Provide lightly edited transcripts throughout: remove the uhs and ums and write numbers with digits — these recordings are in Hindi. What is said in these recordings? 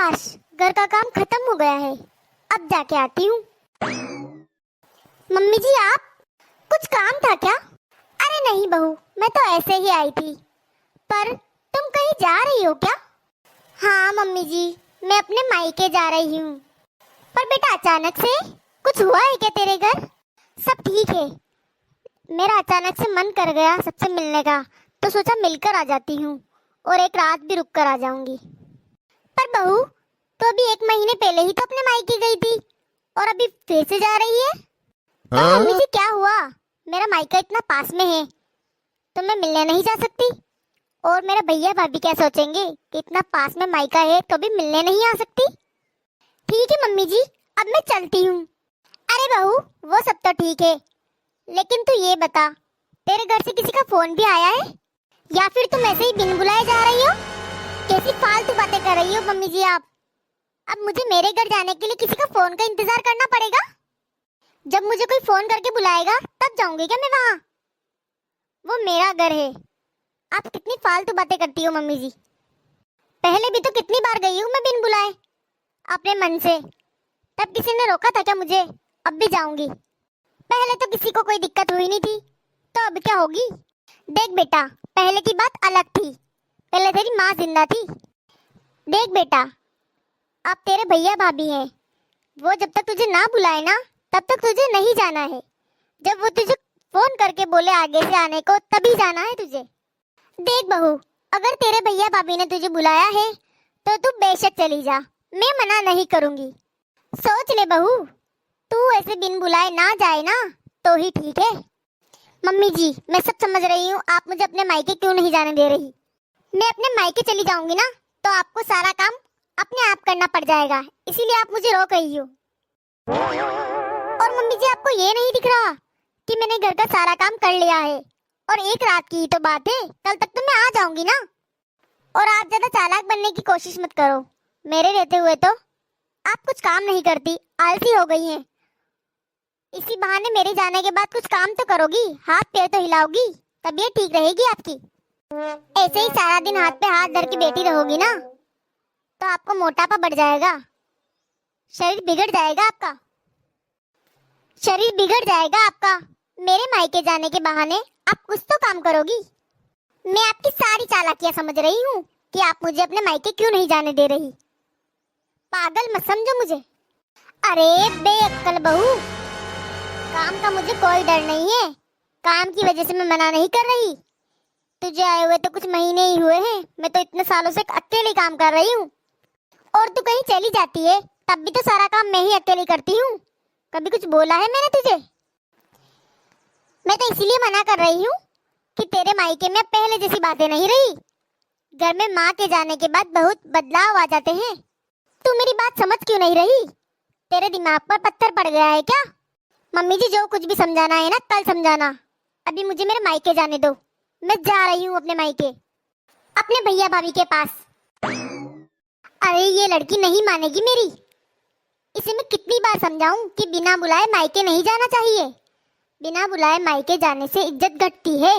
शाबाश, घर का काम खत्म हो गया है। अब जाके आती हूँ। मम्मी जी, आप कुछ काम था क्या? अरे नहीं बहू, मैं तो ऐसे ही आई थी। पर तुम कहीं जा रही हो क्या? हाँ मम्मी जी, मैं अपने मायके जा रही हूँ। पर बेटा, अचानक से कुछ हुआ है क्या तेरे घर? सब ठीक है। मेरा अचानक से मन कर गया सबसे मिलने का, तो सोचा मिलकर आ जाती हूँ और एक रात भी रुक कर आ जाऊंगी। पर बहू, तो अभी 1 महीने पहले ही तो अपने मायके गई थी और अभी फिर से जा रही है। तो मम्मी जी क्या हुआ? मेरा मायका इतना पास में है तो मैं मिलने नहीं जा सकती? और मेरे भैया भाभी क्या सोचेंगे कि इतना पास में मायका है तो भी मिलने नहीं आ सकती? ठीक है मम्मी जी, अब मैं चलती हूँ। अरे बहू, वो सब तो ठीक है, लेकिन तू ये बता, तेरे घर से किसी का फोन भी आया है या फिर तुम ऐसे ही बिन बुलाए जा रही हो? कैसी फालतू बातें कर रही हो मम्मी जी आप। अब मुझे मेरे घर जाने के लिए किसी का फोन का इंतजार करना पड़ेगा? जब मुझे कोई फोन करके बुलाएगा तब जाऊंगी क्या मैं वहाँ? वो मेरा घर है। आप कितनी फालतू बातें करती हो मम्मी जी। पहले भी तो कितनी बार गई हूँ मैं बिन बुलाए अपने मन से, तब किसी ने रोका था क्या मुझे? अब भी जाऊंगी। पहले तो किसी को कोई दिक्कत हुई नहीं थी, तो अब क्या होगी? देख बेटा, पहले की बात अलग थी, पहले तेरी माँ जिंदा थी। देख बेटा, अब तेरे भैया भाभी हैं, वो जब तक तुझे ना बुलाए ना तब तक तुझे नहीं जाना है। जब वो तुझे फोन करके बोले आगे से आने को तभी जाना है तुझे। देख बहू, अगर तेरे भैया भाभी ने तुझे बुलाया है तो तू बेशक चली जा, मैं मना नहीं करूंगी। सोच ले बहू, तू ऐसे बिन बुलाए ना जाए ना तो ही ठीक है। मम्मी जी, मैं सब समझ रही हूँ, आप मुझे अपने मायके क्यों नहीं जाने दे रही। मैं अपने मायके चली जाऊंगी ना तो आपको सारा काम अपने आप करना पड़ जाएगा, इसीलिए आप मुझे रोक रही हो। और मम्मी जी, आपको ये नहीं दिख रहा कि मैंने घर का सारा काम कर लिया है और एक रात की ही तो बात है, कल तक तो मैं आ जाऊंगी ना। और आप ज्यादा चालाक बनने की कोशिश मत करो, मेरे रहते हुए तो आप कुछ काम नहीं करती, आलसी हो गई हैं। इसी बहाने मेरे जाने के बाद कुछ काम तो करोगी, हाथ पैर तो हिलाओगी, तबीयत ठीक रहेगी आपकी। ऐसे ही सारा दिन हाथ पे हाथ धर के बैठी रहोगी ना तो आपको मोटापा बढ़ जाएगा, शरीर बिगड़ जाएगा आपका, शरीर बिगड़ जाएगा आपका। मेरे मायके जाने के बहाने आप कुछ तो काम करोगी। मैं आपकी सारी चालाकियां समझ रही हूँ कि आप मुझे अपने मायके क्यों नहीं जाने दे रही। पागल मत समझो मुझे। अरे बेअक्ल बहू, काम का मुझे कोई डर नहीं है, काम की वजह से मैं मना नहीं कर रही। तुझे आए हुए तो कुछ महीने ही हुए हैं, मैं तो इतने सालों से अकेले काम कर रही हूँ। और तू कहीं चली जाती है तब भी तो सारा काम मैं ही अकेले करती हूँ। कभी कुछ बोला है मैंने तुझे? मैं तो इसीलिए मना कर रही हूँ कि तेरे मायके में पहले जैसी बातें नहीं रही। घर में माँ के जाने के बाद बहुत बदलाव आ जाते हैं। तू मेरी बात समझ क्यों नहीं रही? तेरे दिमाग पर पत्थर पड़ गया है क्या? मम्मी जी, जो कुछ भी समझाना है ना कल समझाना, अभी मुझे मेरे मायके जाने दो। मैं जा रही हूँ अपने मायके, अपने भैया भाभी के पास। अरे ये लड़की नहीं मानेगी मेरी, इसे मैं कितनी बार समझाऊं कि बिना बुलाए मायके नहीं जाना चाहिए, बिना बुलाए मायके जाने से इज्जत घटती है।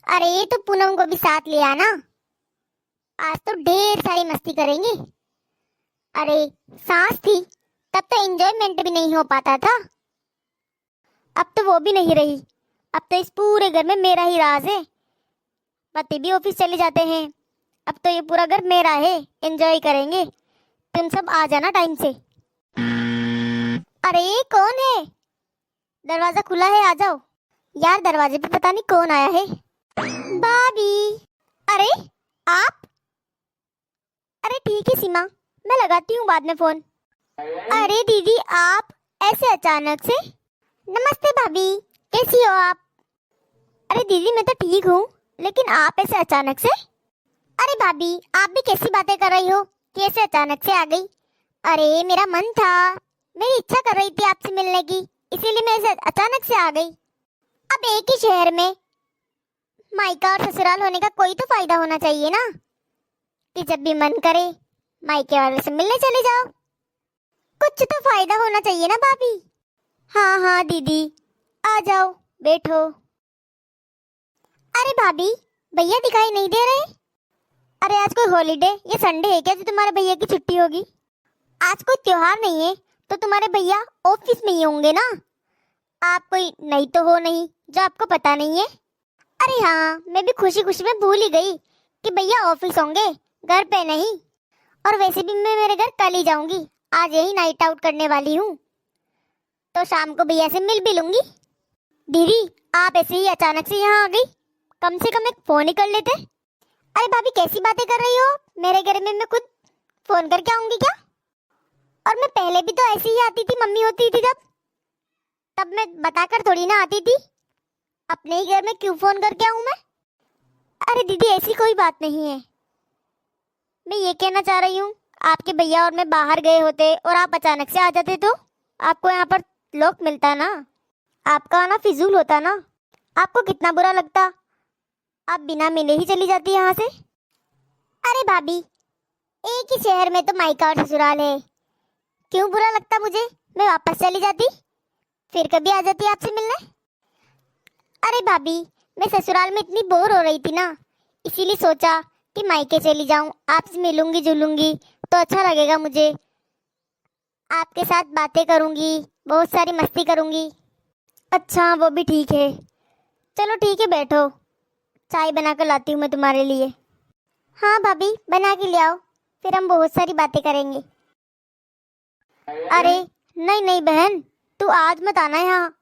अरे तो पूनम को भी साथ ले आना, आज तो ढेर सारी मस्ती करेंगे। अरे सांस थी तब तो एंजॉयमेंट भी नहीं हो पाता था, अब तो वो भी नहीं रही। अब तो इस पूरे घर में मेरा ही राज है। पति भी ऑफिस चले जाते हैं, अब तो ये पूरा घर मेरा है, एंजॉय करेंगे। तुम सब आ जाना टाइम से। अरे कौन है? दरवाजा खुला है, आ जाओ। यार दरवाजे पे पता नहीं कौन आया है। भाभी। अरे आप? अरे ठीक है सीमा, मैं लगाती हूँ बाद में फोन। अरे दीदी, आप ऐसे अचानक से? नमस्ते भाभी, कैसी हो आप? अरे दीदी मैं तो ठीक हूँ, लेकिन आप ऐसे अचानक से? अरे भाभी, आप भी कैसी बातें कर रही हो, कैसे अचानक से आ गई? अरे मेरा मन था, मेरी इच्छा कर रही थी आपसे मिलने की, इसीलिए मैं ऐसे अचानक से आ गई। अब एक ही शहर में मायका और ससुराल होने का कोई तो फायदा होना चाहिए ना, कि जब भी मन करे मायके वालों से मिलने चले जाओ। कुछ तो फायदा होना चाहिए ना भाभी। हाँ हाँ दीदी, आ जाओ, बैठो। अरे भाभी, भैया दिखाई नहीं दे रहे? अरे आज कोई हॉलीडे या संडे है क्या जो तुम्हारे भैया की छुट्टी होगी? आज कोई त्योहार नहीं है तो तुम्हारे भैया ऑफिस में ही होंगे ना। आप कोई नहीं तो हो नहीं जो आपको पता नहीं है। अरे हाँ, मैं भी खुशी खुशी में भूल ही गई कि भैया ऑफिस होंगे, घर पे नहीं। और वैसे भी मैं मेरे घर कल ही जाऊंगी, आज यही नाइट आउट करने वाली हूँ, तो शाम को भैया से मिल भी लूंगी। दीदी, आप ऐसे ही अचानक से यहाँ आ गई, कम से कम एक फोन ही कर लेते। अरे भाभी, कैसी बातें कर रही हो? मेरे घर में मैं खुद फोन करके आऊंगी क्या? और मैं पहले भी तो ऐसे ही आती थी, मम्मी होती थी तब मैं बताकर थोड़ी ना आती थी। अपने ही घर में क्यों फोन करके आऊं मैं? अरे दीदी, ऐसी कोई बात नहीं है। मैं ये कहना चाह रही हूँ, आपके भैया और मैं बाहर गए होते और आप अचानक से आ जाते तो आपको यहाँ पर लोग मिलता ना, आपका आना फिजूल होता ना। आपको कितना बुरा लगता, आप बिना मिले ही चली जाती यहाँ से। अरे भाभी, एक ही शहर में तो मायका और ससुराल है, क्यों बुरा लगता मुझे? मैं वापस चली जाती, फिर कभी आ जाती आपसे मिलने। अरे भाभी, मैं ससुराल में इतनी बोर हो रही थी ना, इसीलिए सोचा कि मायके चली जाऊं, आपसे मिलूंगी जुलूंगी तो अच्छा लगेगा मुझे। आपके साथ बातें करूंगी, बहुत सारी मस्ती करूंगी। अच्छा, वो भी ठीक है। चलो ठीक है, बैठो, चाय बना कर लाती हूँ मैं तुम्हारे लिए। हाँ भाभी, बना के ले आओ, फिर हम बहुत सारी बातें करेंगे। अरे नहीं नहीं बहन, तू आज मत आना यहाँ।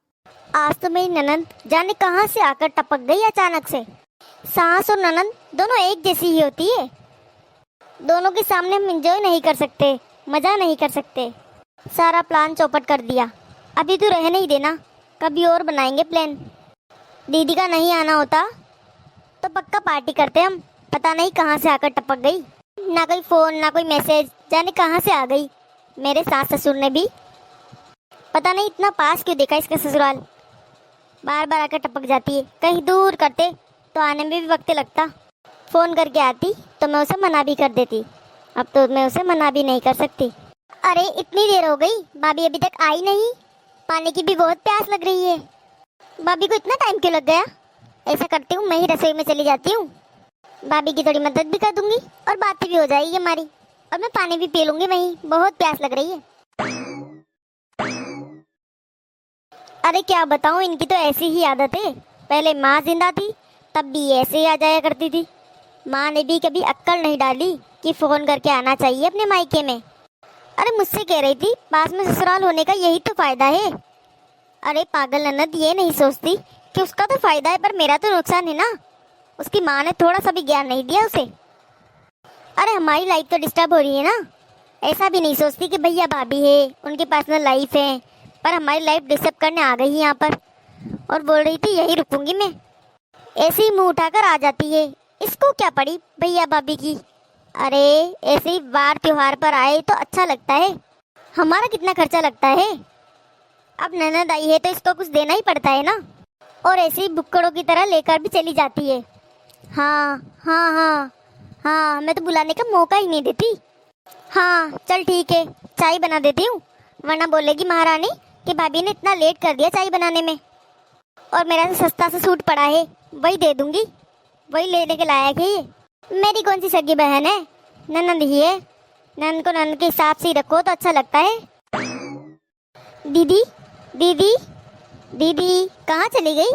आज तो मेरी ननद जाने कहाँ से आकर टपक गई अचानक से। सास और ननद दोनों एक जैसी ही होती है, दोनों के सामने हम एंजॉय नहीं कर सकते, मजा नहीं कर सकते। सारा प्लान चौपट कर दिया। अभी तू रहने ही देना, कभी और बनाएंगे प्लान। दीदी का नहीं आना होता तो पक्का पार्टी करते हम। पता नहीं कहाँ से आकर टपक गई, ना कोई फोन ना कोई मैसेज, जाने कहाँ से आ गई। मेरे सास ससुर ने भी पता नहीं इतना पास क्यों देखा इसका ससुराल, बार बार आकर टपक जाती है। कहीं दूर करते तो आने में भी वक्त लगता, फोन करके आती तो मैं उसे मना भी कर देती, अब तो मैं उसे मना भी नहीं कर सकती। अरे इतनी देर हो गई, भाभी अभी तक आई नहीं, पानी की भी बहुत प्यास लग रही है। भाभी को इतना टाइम क्यों लग गया? ऐसा करती हूँ, मैं ही रसोई में चली जाती हूँ, भाभी की थोड़ी मदद भी कर दूंगी और बातें भी हो जाएगी हमारी, और मैं पानी भी पी लूंगी, वहीं बहुत प्यास लग रही है। अरे क्या बताऊँ, इनकी तो ऐसी ही आदत है। पहले माँ जिंदा थी तब भी ऐसे ही आ जाया करती थी। माँ ने भी कभी अक्ल नहीं डाली कि फोन करके आना चाहिए अपने मायके में। अरे मुझसे कह रही थी, पास में ससुराल होने का यही तो फायदा है। अरे पागल ननद ये नहीं सोचती कि उसका तो फायदा है पर मेरा तो नुकसान है ना। उसकी माँ ने थोड़ा सा भी ज्ञान नहीं दिया उसे। अरे हमारी लाइफ तो डिस्टर्ब हो रही है ना, ऐसा भी नहीं सोचती कि भैया भाभी है, उनकी पर्सनल लाइफ है, पर हमारी लाइफ डिस्टर्ब करने आ गई यहाँ पर। और बोल रही थी यही रुकूंगी मैं, ऐसे ही मुंह उठाकर आ जाती है। इसको क्या पड़ी भैया भाभी की? अरे ऐसे ही वार त्योहार पर आए तो अच्छा लगता है, हमारा कितना खर्चा लगता है। अब ननद आई है तो इसको कुछ देना ही पड़ता है ना, और ऐसे ही बुक्कड़ों की तरह लेकर भी चली जाती है। हाँ हाँ हाँ हाँ, मैं तो बुलाने का मौका ही नहीं देती। हाँ चल ठीक है, चाय बना देती हूँ, वरना बोलेगी महारानी कि भाभी ने इतना लेट कर दिया चाय बनाने में। और मेरा तो सस्ता सा सूट पड़ा है, वही दे दूंगी, वही लेने के लायक है ये। मेरी कौन सी सगी बहन है, ननद ही है, ननद को ननद के हिसाब से ही रखो तो अच्छा लगता है। दीदी दीदी दीदी, कहाँ चली गई?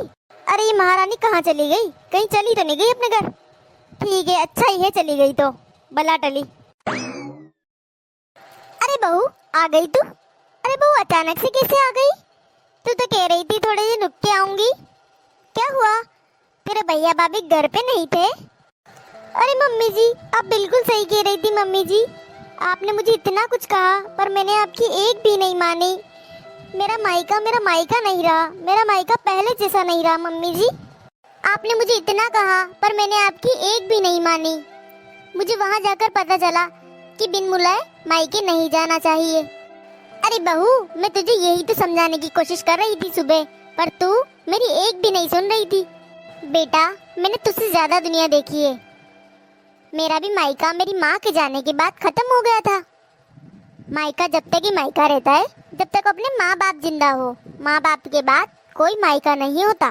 अरे ये महारानी कहाँ चली गई? कहीं चली तो नहीं गई अपने घर? ठीक है, अच्छा ही है चली गई तो, बला टली। अरे बहू, आ गई तू? अरे बहू, अचानक से कैसे आ गई? तू तो कह रही थी थोड़े दिन रुक के आऊंगी, क्या हुआ? तेरे भैया भाभी घर पे नहीं थे? अरे मम्मी जी, आप बिल्कुल सही कह रही थी मम्मी जी, आपने मुझे इतना कुछ कहा पर मैंने आपकी एक भी नहीं मानी। मेरा मायका नहीं रहा, मेरा मायका पहले जैसा नहीं रहा मम्मी जी। आपने मुझे इतना कहा पर मैंने आपकी एक भी नहीं मानी। मुझे वहाँ जाकर पता चला कि बिन बुलाए मायके नहीं जाना चाहिए। अरे बहू, मैं तुझे यही तो समझाने की कोशिश कर रही थी सुबह, पर तू मेरी एक भी नहीं सुन रही थी। बेटा, मैंने तुझसे ज्यादा दुनिया देखी है। मेरा भी मायका मेरी माँ के जाने के बाद खत्म हो गया था। मायका जब तक ही मायका रहता है, जब तक अपने माँ बाप जिंदा हो। माँ बाप के बाद कोई मायका नहीं होता।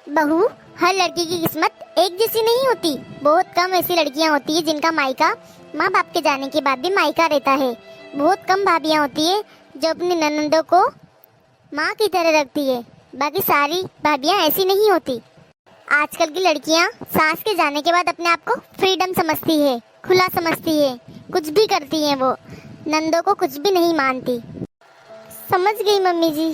बहू, हर लड़की की किस्मत एक जैसी नहीं होती। बहुत कम ऐसी लड़कियां होती है जिनका मायका माँ बाप के जाने के बाद भी मायका रहता है। बहुत कम भाभियां होती है जो अपनी ननंदों को माँ की तरह रखती है। बाकी सारी भाभियां ऐसी नहीं होती। आजकल की लड़कियां सास के जाने के बाद अपने आप को फ्रीडम समझती है, खुला समझती है, कुछ भी करती हैं वो, नंदों को कुछ भी नहीं मानती। समझ गई मम्मी जी।